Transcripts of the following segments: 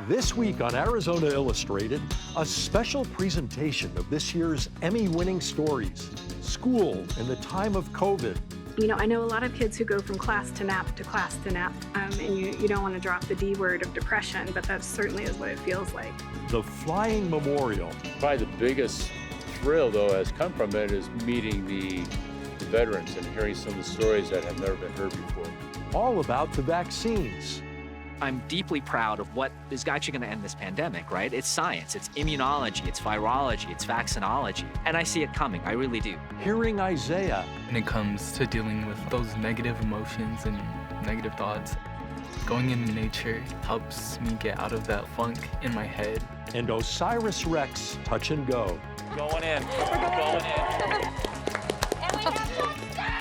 This week on Arizona Illustrated, a special presentation of this year's Emmy-winning stories, School in the Time of COVID. You know, I know a lot of kids who go from class to nap to class to nap, and you don't want to drop the D word of depression, but that certainly is what it feels like. The Flying Memorial. Probably the biggest thrill, though, has come from it is meeting the veterans and hearing some of the stories that have never been heard before. All about the vaccines. I'm deeply proud of what is actually going to end this pandemic, right? It's science, it's immunology, it's virology, it's vaccinology, and I see it coming, I really do. Hearing Isaiah. When it comes to dealing with those negative emotions and negative thoughts, going into nature helps me get out of that funk in my head. And OSIRIS-REx Touch and Go. Going in, going in. And we have touchdown!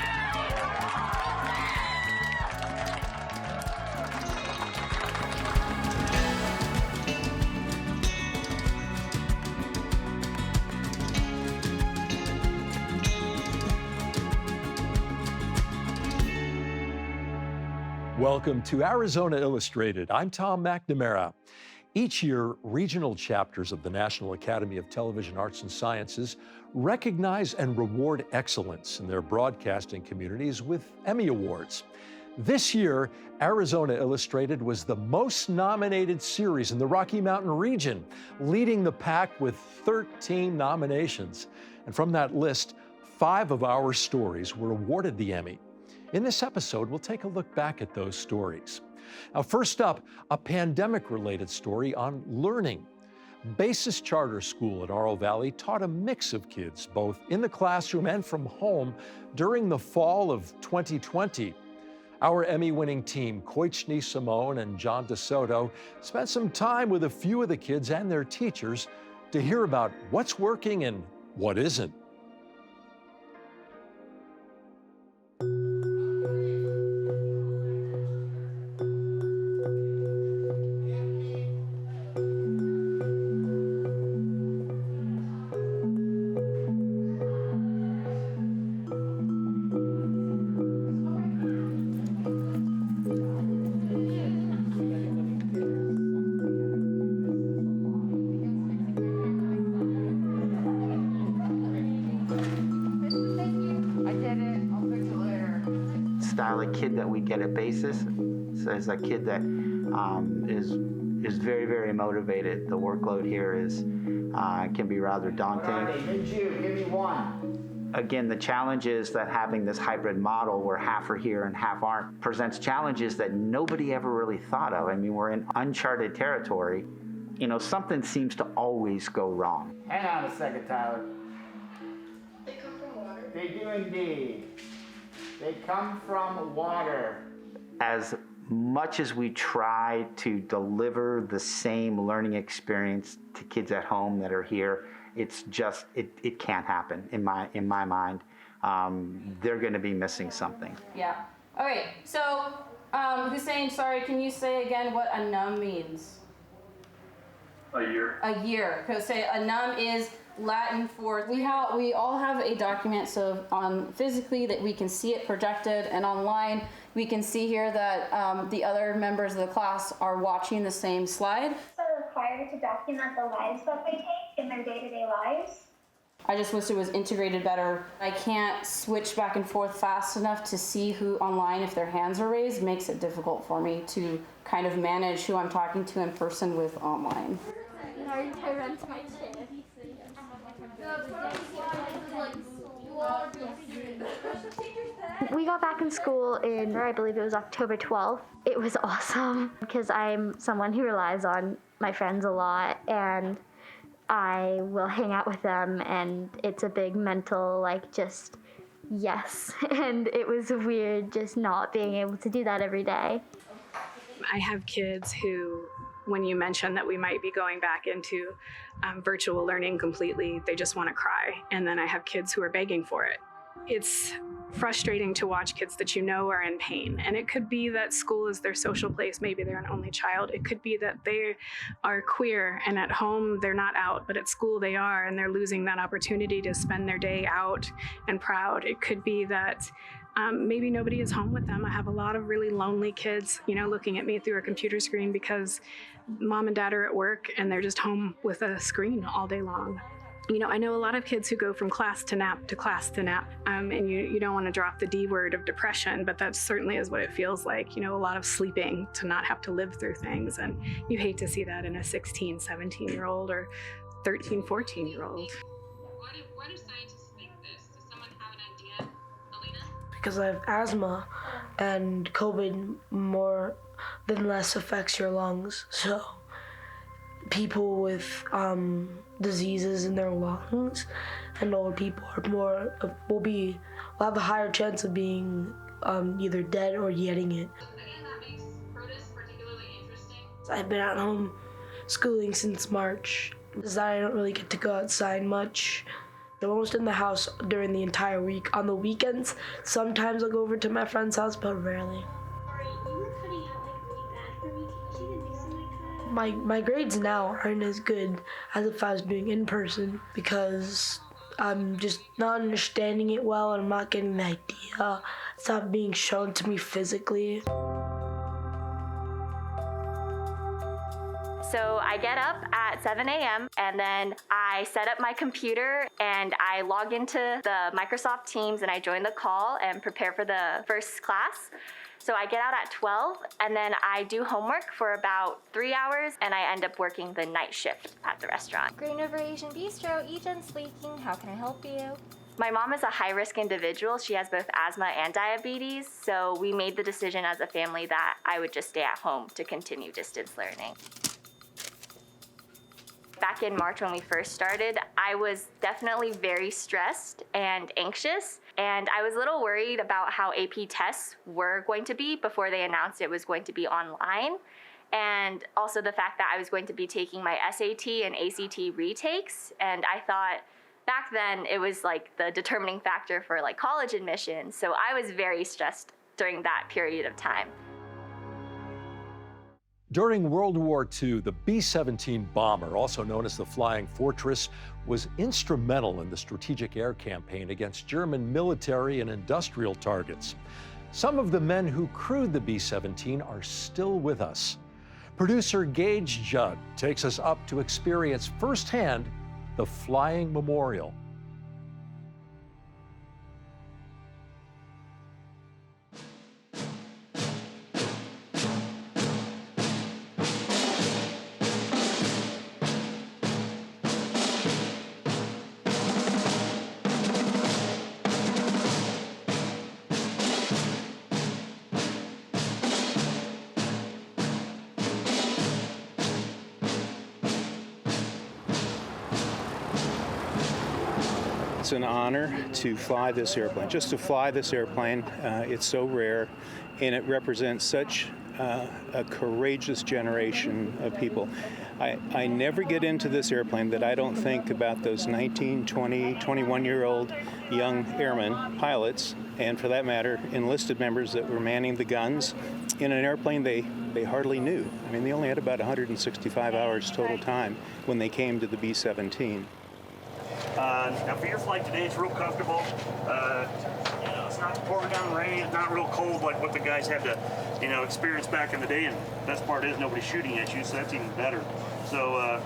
Welcome to Arizona Illustrated. I'm Tom McNamara. Each year, regional chapters of the National Academy of Television Arts and Sciences recognize and reward excellence in their broadcasting communities with Emmy Awards. This year, Arizona Illustrated was the most nominated series in the Rocky Mountain region, leading the pack with 13 nominations. And from that list, 5 of our stories were awarded the Emmy. In this episode, we'll take a look back at those stories. Now, first up, a pandemic-related story on learning. Basis Charter School at Oro Valley taught a mix of kids, both in the classroom and from home, during the fall of 2020. Our Emmy-winning team, Koichni Simone and John DeSoto, spent some time with a few of the kids and their teachers to hear about what's working and what isn't. Style of kid that we get at Basis is a kid that is very, very motivated. The workload here is can be rather daunting. Give me one. Again, the challenge is that having this hybrid model where half are here and half aren't presents challenges that nobody ever really thought of. I mean, we're in uncharted territory. You know, something seems to always go wrong. Hang on a second, Tyler. They come from water. They do indeed. They come from water. As much as we try to deliver the same learning experience to kids at home that are here, it's just, it can't happen in my mind. They're going to be missing something. Yeah. All right. So, Hussein, sorry, can you say again what a num means? A year. A year. Because say a num is Latin for we all have a document, so physically that we can see it projected, and online we can see here that the other members of the class are watching the same slide. Are required to document the lives that they take in their day-to-day lives. I just wish it was integrated better. I can't switch back and forth fast enough to see who online, if their hands are raised, makes it difficult for me to kind of manage who I'm talking to in person with online. We got back in school in, I believe it was October 12th. It was awesome because I'm someone who relies on my friends a lot, and I will hang out with them, and it's a big mental, just yes. And it was weird just not being able to do that every day. I have kids who, when you mention that we might be going back into virtual learning completely, they just want to cry. And then I have kids who are begging for it. It's frustrating to watch kids that you know are in pain. And it could be that school is their social place. Maybe they're an only child. It could be that they are queer and at home they're not out, but at school they are, and they're losing that opportunity to spend their day out and proud. It could be that Maybe nobody is home with them. I have a lot of really lonely kids, looking at me through a computer screen because mom and dad are at work and they're just home with a screen all day long. I know a lot of kids who go from class to nap to class to nap, and you don't want to drop the D word of depression, but that certainly is what it feels like, a lot of sleeping to not have to live through things, and you hate to see that in a 16, 17-year-old or 13, 14-year-old. Why do scientists think this? Does someone have an idea, Alina? Because I have asthma, and COVID more than less affects your lungs, so people with diseases in their lungs and old people will have a higher chance of being either dead or getting it. Anything that makes protists particularly interesting? I've been at home schooling since March, because I don't really get to go outside much. I'm almost in the house during the entire week. On the weekends, sometimes I'll go over to my friend's house, but rarely. My grades now aren't as good as if I was doing in person, because I'm just not understanding it well and I'm not getting the idea. It's not being shown to me physically. So I get up at 7 a.m. and then I set up my computer and I log into the Microsoft Teams and I join the call and prepare for the first class. So I get out at 12 and then I do homework for about 3 hours and I end up working the night shift at the restaurant. Green River Asian Bistro, Ejen speaking. How can I help you? My mom is a high-risk individual. She has both asthma and diabetes, so we made the decision as a family that I would just stay at home to continue distance learning. Back in March when we first started, I was definitely very stressed and anxious, and I was a little worried about how AP tests were going to be before they announced it was going to be online, and also the fact that I was going to be taking my SAT and ACT retakes, and I thought back then it was like the determining factor for like college admission, so I was very stressed during that period of time. During World War II, the B-17 bomber, also known as the Flying Fortress, was instrumental in the strategic air campaign against German military and industrial targets. Some of the men who crewed the B-17 are still with us. Producer Gage Judd takes us up to experience firsthand the Flying Memorial. It's an honor to fly this airplane. Just to fly this airplane, it's so rare, and it represents such a courageous generation of people. I never get into this airplane that I don't think about those 19, 20, 21-year-old young airmen, pilots, and for that matter, enlisted members that were manning the guns in an airplane they hardly knew. I mean, they only had about 165 hours total time when they came to the B-17. Now for your flight today, it's real comfortable. It's not pouring down rain. It's not real cold like what the guys had to, experience back in the day. And the best part is nobody's shooting at you, so that's even better. So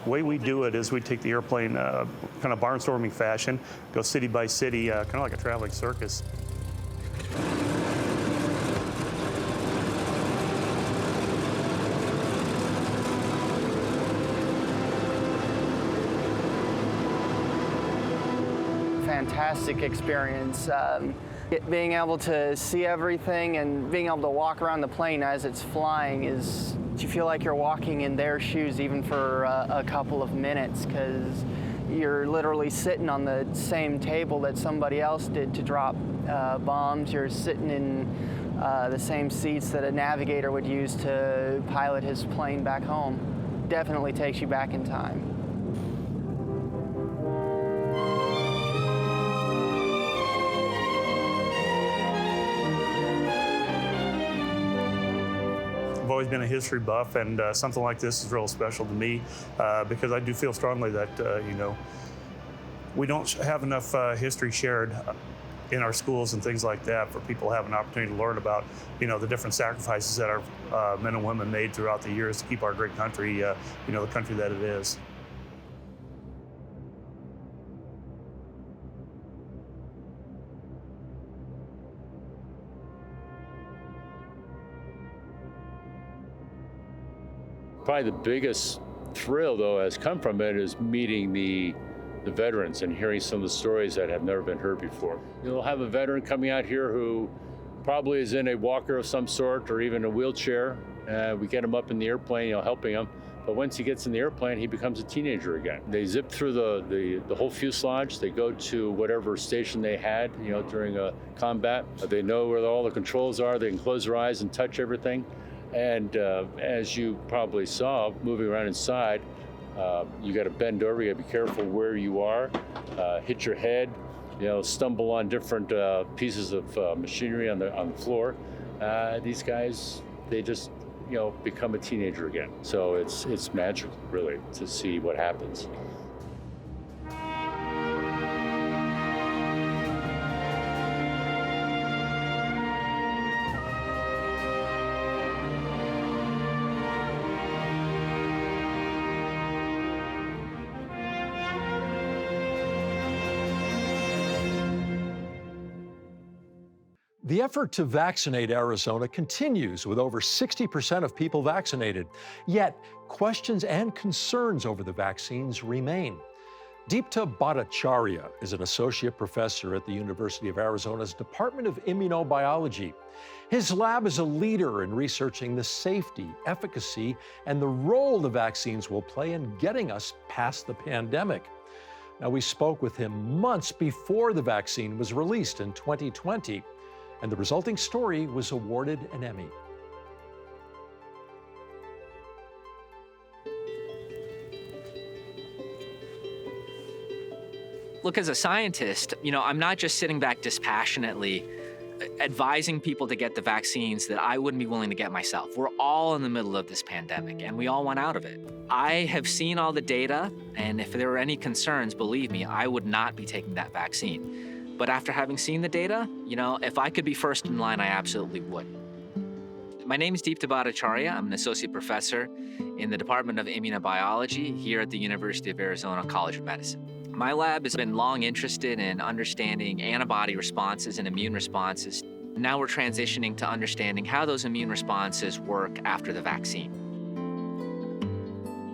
the way we do it is we take the airplane kind of barnstorming fashion, go city by city, kind of like a traveling circus. Fantastic experience. Being able to see everything and being able to walk around the plane as it's flying you feel like you're walking in their shoes even for a couple of minutes, because you're literally sitting on the same table that somebody else did to drop bombs. You're sitting in the same seats that a navigator would use to pilot his plane back home. Definitely takes you back in time. I've always been a history buff, and something like this is real special to me because I do feel strongly that, we don't have enough history shared in our schools and things like that, for people to have an opportunity to learn about, the different sacrifices that our men and women made throughout the years to keep our great country, the country that it is. Probably the biggest thrill, though, has come from it is meeting the veterans and hearing some of the stories that have never been heard before. You'll have a veteran coming out here who probably is in a walker of some sort or even a wheelchair. We get him up in the airplane, helping him. But once he gets in the airplane, he becomes a teenager again. They zip through the whole fuselage. They go to whatever station they had, during a combat. They know where all the controls are. They can close their eyes and touch everything. And as you probably saw, moving around inside, you got to bend over. You got to be careful where you are. Hit your head. Stumble on different pieces of machinery on the floor. These guys, they just become a teenager again. So it's magical, really, to see what happens. The effort to vaccinate Arizona continues with over 60% of people vaccinated. Yet, questions and concerns over the vaccines remain. Deepta Bhattacharya is an associate professor at the University of Arizona's Department of Immunobiology. His lab is a leader in researching the safety, efficacy, and the role the vaccines will play in getting us past the pandemic. Now, we spoke with him months before the vaccine was released in 2020. And the resulting story was awarded an Emmy. Look, as a scientist, I'm not just sitting back dispassionately advising people to get the vaccines that I wouldn't be willing to get myself. We're all in the middle of this pandemic, and we all want out of it. I have seen all the data, and if there were any concerns, believe me, I would not be taking that vaccine. But after having seen the data, if I could be first in line, I absolutely would. My name is Deepta Bhattacharya. I'm an associate professor in the Department of Immunobiology here at the University of Arizona College of Medicine. My lab has been long interested in understanding antibody responses and immune responses. Now we're transitioning to understanding how those immune responses work after the vaccine.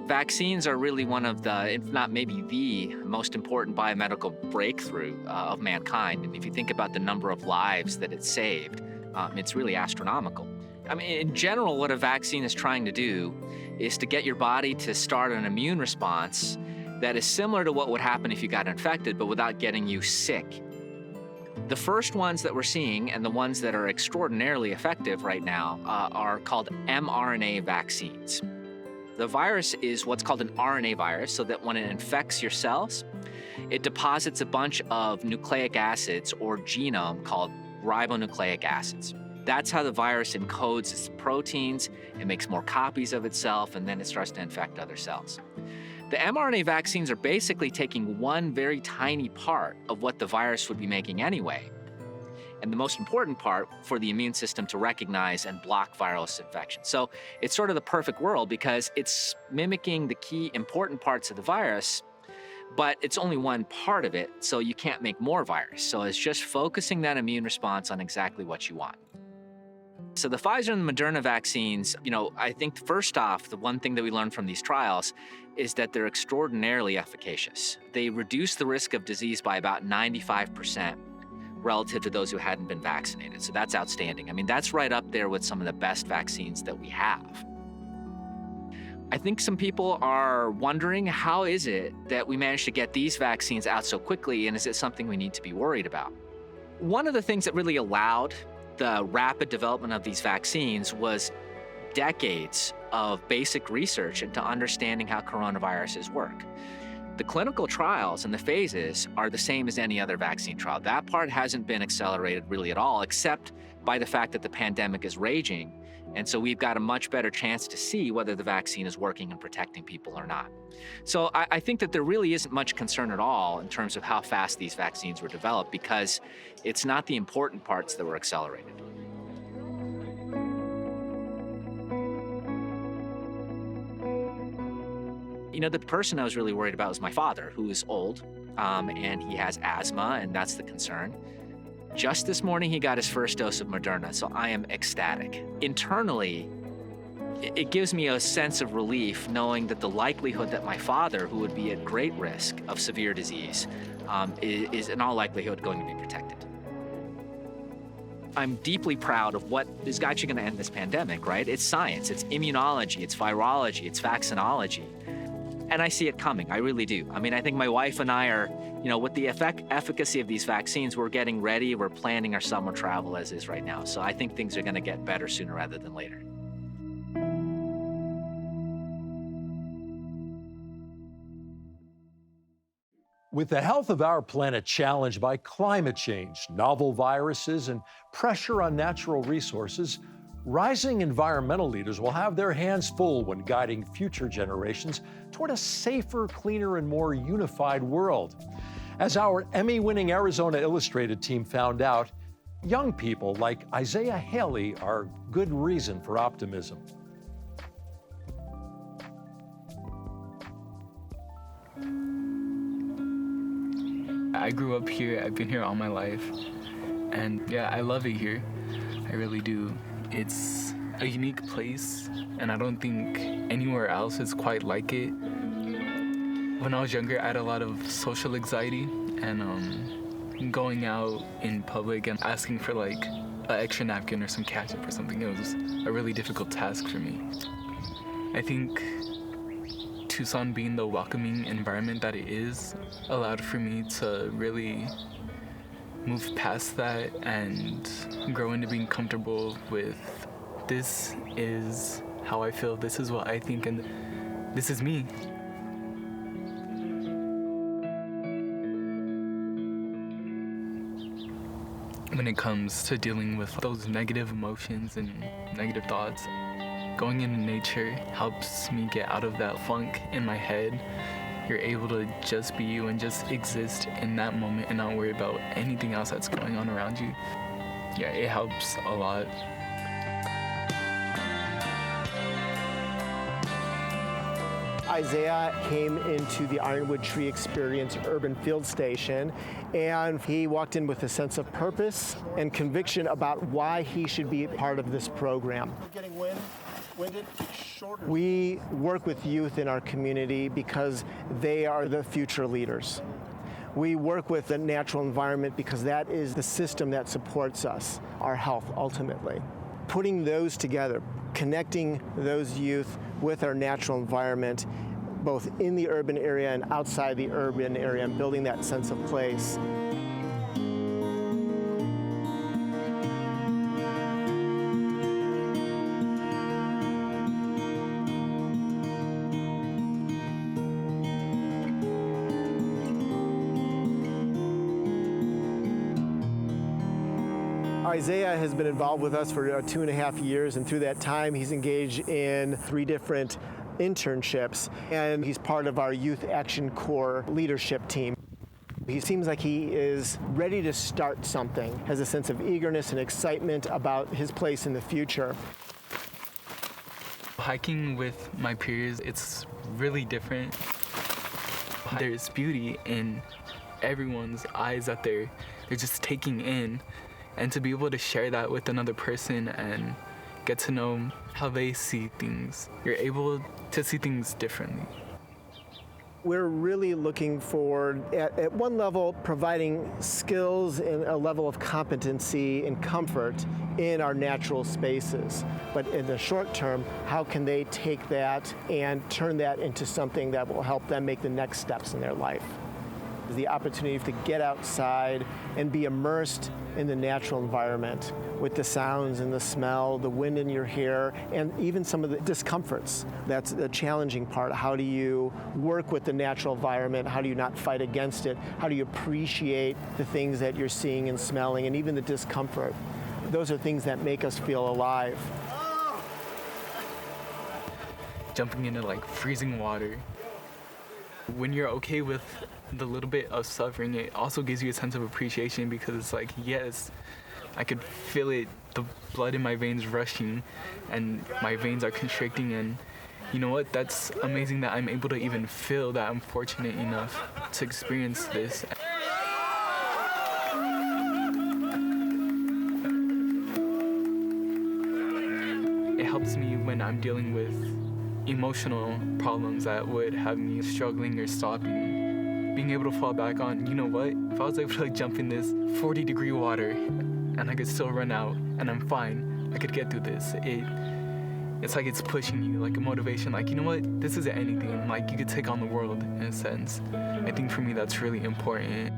Vaccines are really one of the, if not maybe the most important biomedical breakthrough of mankind. And if you think about the number of lives that it saved, it's really astronomical. I mean, in general, what a vaccine is trying to do is to get your body to start an immune response that is similar to what would happen if you got infected, but without getting you sick. The first ones that we're seeing, and the ones that are extraordinarily effective right now, are called mRNA vaccines. The virus is what's called an RNA virus, so that when it infects your cells, it deposits a bunch of nucleic acids or genome called ribonucleic acids. That's how the virus encodes its proteins, it makes more copies of itself, and then it starts to infect other cells. The mRNA vaccines are basically taking one very tiny part of what the virus would be making anyway, and the most important part for the immune system to recognize and block virus infection. So it's sort of the perfect world because it's mimicking the key important parts of the virus, but it's only one part of it, so you can't make more virus. So it's just focusing that immune response on exactly what you want. So the Pfizer and the Mrna vaccines, I think first off, the one thing that we learned from these trials is that they're extraordinarily efficacious. They reduce the risk of disease by about 95%. Relative to those who hadn't been vaccinated. So that's outstanding. I mean, that's right up there with some of the best vaccines that we have. I think some people are wondering, how is it that we managed to get these vaccines out so quickly, and is it something we need to be worried about? One of the things that really allowed the rapid development of these vaccines was decades of basic research into understanding how coronaviruses work. The clinical trials and the phases are the same as any other vaccine trial. That part hasn't been accelerated really at all, except by the fact that the pandemic is raging. And so we've got a much better chance to see whether the vaccine is working and protecting people or not. So I think that there really isn't much concern at all in terms of how fast these vaccines were developed, because it's not the important parts that were accelerated. You know, the person I was really worried about was my father, who is old, and he has asthma, and that's the concern. Just this morning, he got his first dose of Mrna, so I am ecstatic. Internally, it gives me a sense of relief knowing that the likelihood that my father, who would be at great risk of severe disease, is in all likelihood going to be protected. I'm deeply proud of what is actually going to end this pandemic, right? It's science, it's immunology, it's virology, it's vaccinology. And I see it coming, I really do. I mean, I think my wife and I are, you know, with the efficacy of these vaccines, we're getting ready, we're planning our summer travel as is right now. So I think things are gonna get better sooner rather than later. With the health of our planet challenged by climate change, novel viruses, and pressure on natural resources, rising environmental leaders will have their hands full when guiding future generations toward a safer, cleaner, and more unified world. As our Emmy-winning Arizona Illustrated team found out, young people like Isaiah Haley are good reason for optimism. I grew up here, I've been here all my life, and yeah, I love it here. I really do. It's a unique place, and I don't think anywhere else is quite like it. When I was younger, I had a lot of social anxiety, and going out in public and asking for like an extra napkin or some ketchup or something, it was a really difficult task for me. I think Tucson being the welcoming environment that it is allowed for me to really move past that and grow into being comfortable with this is how I feel, this is what I think, and this is me. When it comes to dealing with those negative emotions and negative thoughts, going into nature helps me get out of that funk in my head. You're able to just be you and just exist in that moment and not worry about anything else that's going on around you. Yeah, it helps a lot. Isaiah came into the Ironwood Tree Experience Urban Field Station, and he walked in with a sense of purpose and conviction about why he should be part of this program. We're getting winded, shorter. We work with youth in our community because they are the future leaders. We work with the natural environment because that is the system that supports us, our health ultimately. Putting those together, connecting those youth with our natural environment, both in the urban area and outside the urban area, and building that sense of place. Isaiah has been involved with us for 2.5 years, and through that time he's engaged in 3 different internships, and he's part of our Youth Action Corps leadership team. He seems like he is ready to start something, has a sense of eagerness and excitement about his place in the future. Hiking with my peers, it's really different. There's beauty in everyone's eyes that they're just taking in. And to be able to share that with another person and get to know how they see things, you're able to see things differently. We're really looking for, at one level, providing skills and a level of competency and comfort in our natural spaces. But in the short term, how can they take that and turn that into something that will help them make the next steps in their life? is the opportunity to get outside and be immersed in the natural environment with the sounds and the smell, the wind in your hair, and even some of the discomforts. That's the challenging part. How do you work with the natural environment? How do you not fight against it? How do you appreciate the things that you're seeing and smelling, and even the discomfort? Those are things that make us feel alive. Jumping into like freezing water. When you're okay with the little bit of suffering, it also gives you a sense of appreciation, because it's like, yes, I could feel it, the blood in my veins rushing, and my veins are constricting, and you know what, that's amazing that I'm able to even feel that I'm fortunate enough to experience this. It helps me when I'm dealing with emotional problems that would have me struggling or stopping. Being able to fall back on, you know what, if I was able to jump in this 40-degree water and I could still run out and I'm fine, I could get through this. It's like it's pushing you, like a motivation, like, you know what, this isn't anything, like you could take on the world in a sense. I think for me that's really important.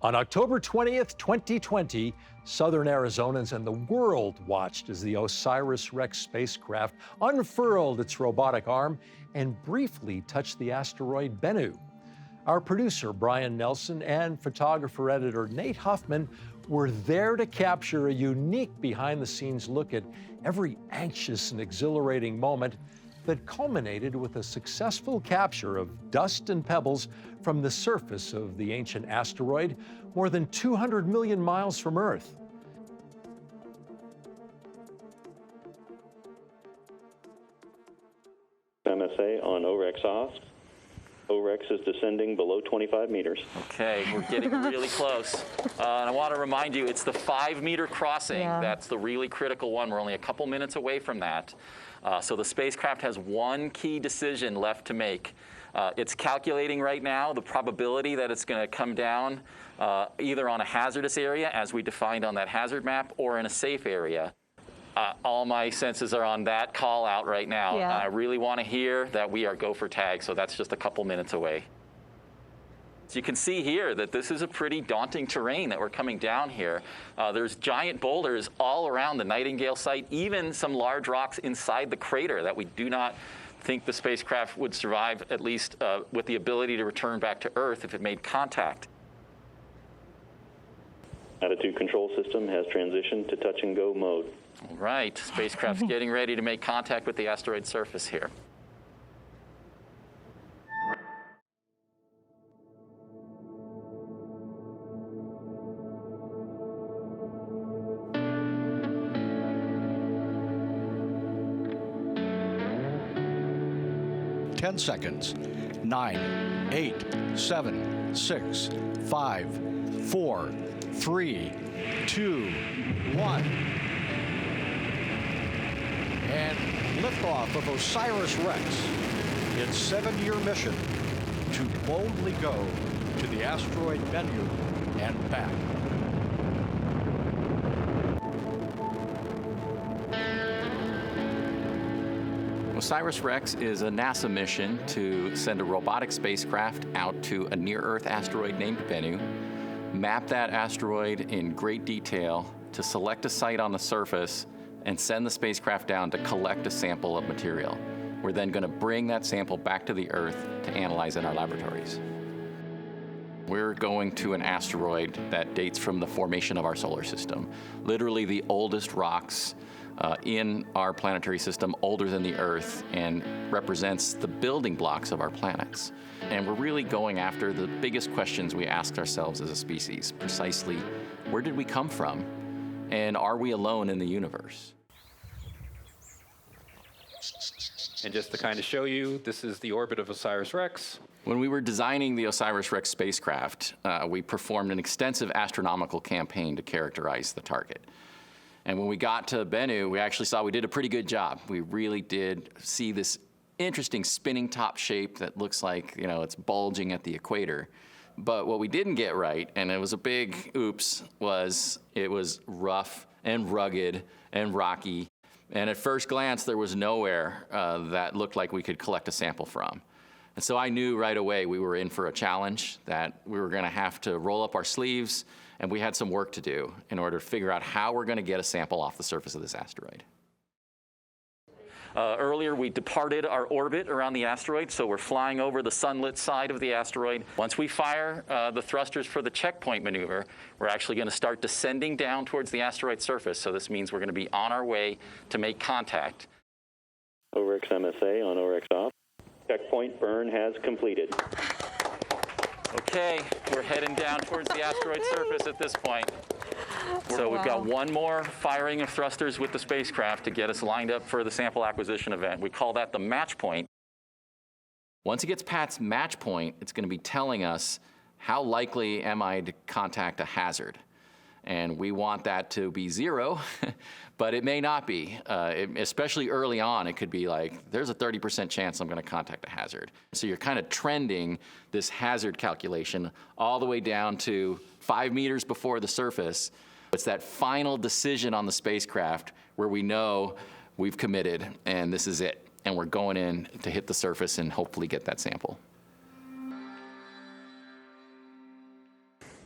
On October 20th, 2020, Southern Arizonans and the world watched as the OSIRIS-REx spacecraft unfurled its robotic arm and briefly touched the asteroid Bennu. Our producer, Brian Nelson, and photographer-editor Nate Huffman were there to capture a unique behind-the-scenes look at every anxious and exhilarating moment that culminated with a successful capture of dust and pebbles from the surface of the ancient asteroid more than 200 million miles from Earth. MSA on OREX off. OREX is descending below 25 meters. Okay, we're getting really close. And I want to remind you, it's the 5-meter crossing. Yeah. That's the really critical one. We're only a couple minutes away from that. So the spacecraft has one key decision left to make. It's calculating right now the probability that it's going to come down either on a hazardous area, as we defined on that hazard map, or in a safe area. All my senses are on that call out right now. Yeah. I really want to hear that we are go for tag, so that's just a couple minutes away. So you can see here that this is a pretty daunting terrain that we're coming down here. There's giant boulders all around the Nightingale site, even some large rocks inside the crater that we do not think the spacecraft would survive, at least with the ability to return back to Earth if it made contact. Attitude control system has transitioned to touch and go mode. All right, spacecraft's getting ready to make contact with the asteroid surface here. Ten seconds. 9, 8, 7, 6, 5, 4, 3, 2, 1. And liftoff of OSIRIS-REx, its 7-year mission to boldly go to the asteroid Bennu and back. OSIRIS-REx is a NASA mission to send a robotic spacecraft out to a near-Earth asteroid named Bennu, map that asteroid in great detail to select a site on the surface, and send the spacecraft down to collect a sample of material. We're then going to bring that sample back to the Earth to analyze in our laboratories. We're going to an asteroid that dates from the formation of our solar system. Literally the oldest rocks in our planetary system, older than the Earth, and represents the building blocks of our planets. And we're really going after the biggest questions we asked ourselves as a species, precisely, where did we come from? And are we alone in the universe? And just to kind of show you, this is the orbit of OSIRIS-REx. When we were designing the OSIRIS-REx spacecraft, we performed an extensive astronomical campaign to characterize the target. And when we got to Bennu, we actually saw we did a pretty good job. We really did see this interesting spinning top shape that looks like, you know, it's bulging at the equator. But what we didn't get right, and it was a big oops, was it was rough and rugged and rocky. And at first glance, there was nowhere that looked like we could collect a sample from. And so I knew right away we were in for a challenge, that we were gonna have to roll up our sleeves, and we had some work to do in order to figure out how we're gonna get a sample off the surface of this asteroid. Earlier, we departed our orbit around the asteroid, so we're flying over the sunlit side of the asteroid. Once we fire the thrusters for the checkpoint maneuver, we're actually going to start descending down towards the asteroid surface. So this means we're going to be on our way to make contact. OREX MSA on OREX off. Checkpoint burn has completed. Okay, we're heading down towards the asteroid surface at this point. So we've got one more firing of thrusters with the spacecraft to get us lined up for the sample acquisition event. We call that the match point. Once it gets past match point, it's going to be telling us how likely am I to contact a hazard. And we want that to be 0, but it may not be. Especially early on, it could be like, there's a 30% chance I'm going to contact a hazard. So you're kind of trending this hazard calculation all the way down to 5 meters before the surface. It's that final decision on the spacecraft where we know we've committed and this is it. And we're going in to hit the surface and hopefully get that sample.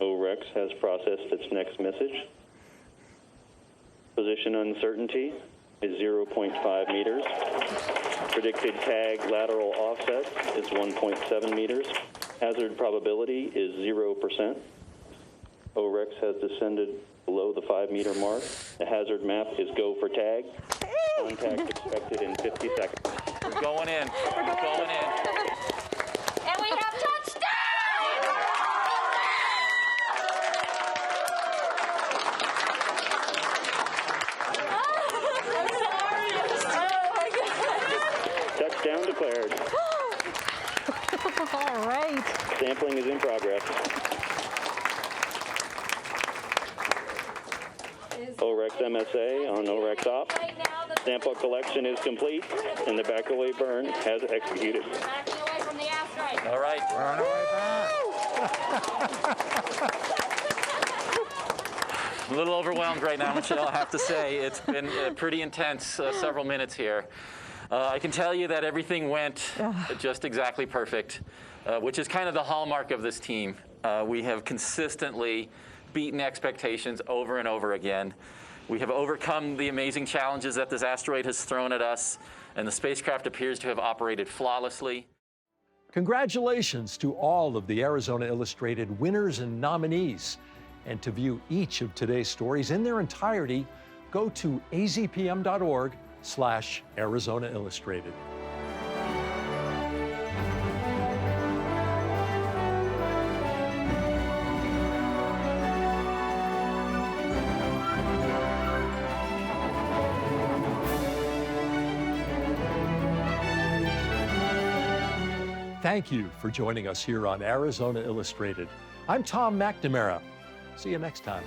OREX has processed its next message. Position uncertainty is 0.5 meters. Predicted tag lateral offset is 1.7 meters. Hazard probability is 0%. OREX has descended below the 5-meter mark. The hazard map is go for tag. Contact expected in 50 seconds. We're going in. We're going in. And we have touchdown! Touchdown declared. All right. Sampling is in progress. OREX MSA on OREX op. Sample collection is complete, and the back-away burn has executed. Backing away from the asteroid. All right. A little overwhelmed right now, Michelle, I have to say. It's been pretty intense several minutes here. I can tell you that everything went just exactly perfect, which is kind of the hallmark of this team. We have consistently beaten expectations over and over again. We have overcome the amazing challenges that this asteroid has thrown at us, and the spacecraft appears to have operated flawlessly. Congratulations to all of the Arizona Illustrated winners and nominees. And to view each of today's stories in their entirety, go to azpm.org/Arizona Illustrated. Thank you for joining us here on Arizona Illustrated. I'm Tom McNamara. See you next time.